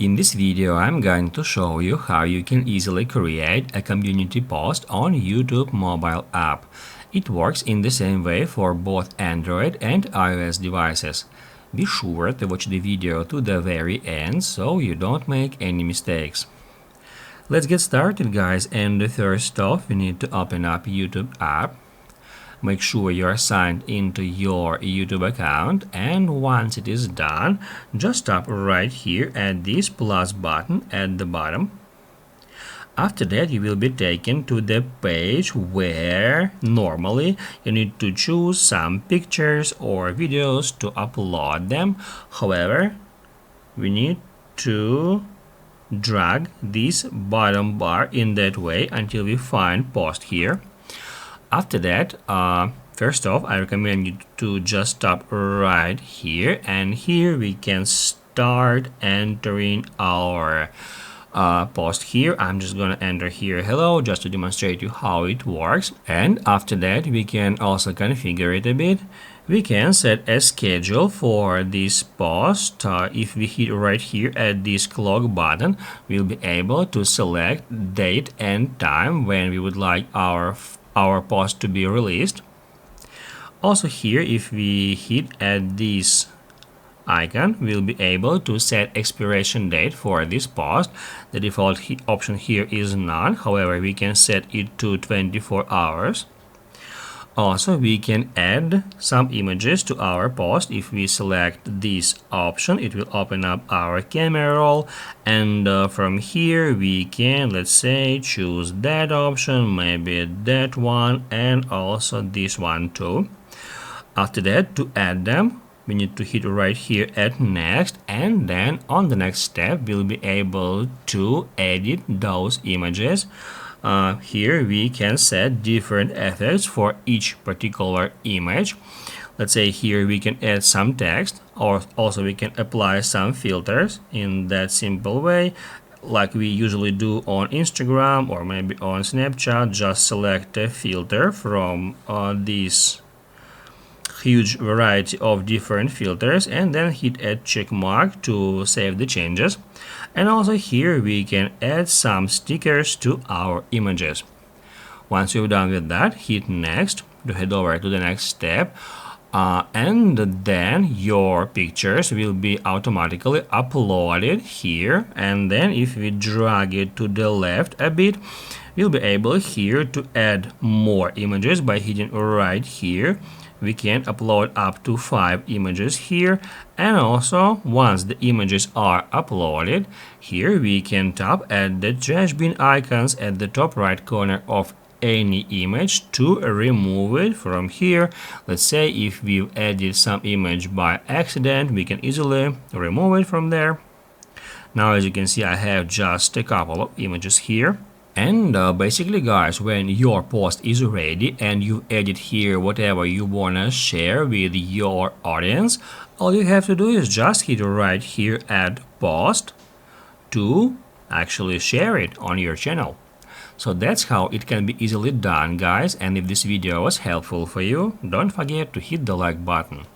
In this video, I'm going to show you how you can easily create a community post on YouTube mobile app. It works in the same way for both Android and iOS devices. Be sure to watch the video to the very end so you don't make any mistakes. Let's get started, guys, and first off, we need to open up YouTube app. Make sure you are signed into your YouTube account, and once it is done, just tap right here at this plus button at the bottom. After that, you will be taken to the page where normally you need to choose some pictures or videos to upload them. However, we need to drag this bottom bar in that way until we find post here. After that, first off, I recommend you to just tap right here, and here we can start entering our post here. I'm just gonna enter here hello just to demonstrate you how it works, and after that we can also configure it a bit. We can set a schedule for this post. If we hit right here at this clock button, we'll be able to select date and time when we would like our post to be released. Also here, if we hit at this icon, we'll be able to set expiration date for this post. The default option here is none. However, we can set it to 24 hours. Also, we can add some images to our post. If we select this option, it will open up our camera roll, and from here we can, let's say, choose that option, maybe that one, and also this one too. After that, to add them, we need to hit right here at next, and then on the next step we'll be able to edit those images. Here we can set different effects for each particular image. Let's say here we can add some text, or also we can apply some filters in that simple way, like we usually do on Instagram or maybe on Snapchat. Just select a filter from this huge variety of different filters, and then hit a check mark to save the changes. And also here we can add some stickers to our images. Once you're done with that, hit next to head over to the next step, and then your pictures will be automatically uploaded here. And then if we drag it to the left a bit, we'll be able here to add more images by hitting right here. We can upload up to 5 images here, and also once the images are uploaded, here we can tap at the trash bin icons at the top right corner of any image to remove it from here. Let's say if we've added some image by accident, we can easily remove it from there. Now, as you can see, I have just a couple of images here. And basically, guys, when your post is ready and you edit here whatever you wanna share with your audience, all you have to do is just hit right here at post to actually share it on your channel. So that's how it can be easily done, guys. And if this video was helpful for you, don't forget to hit the like button.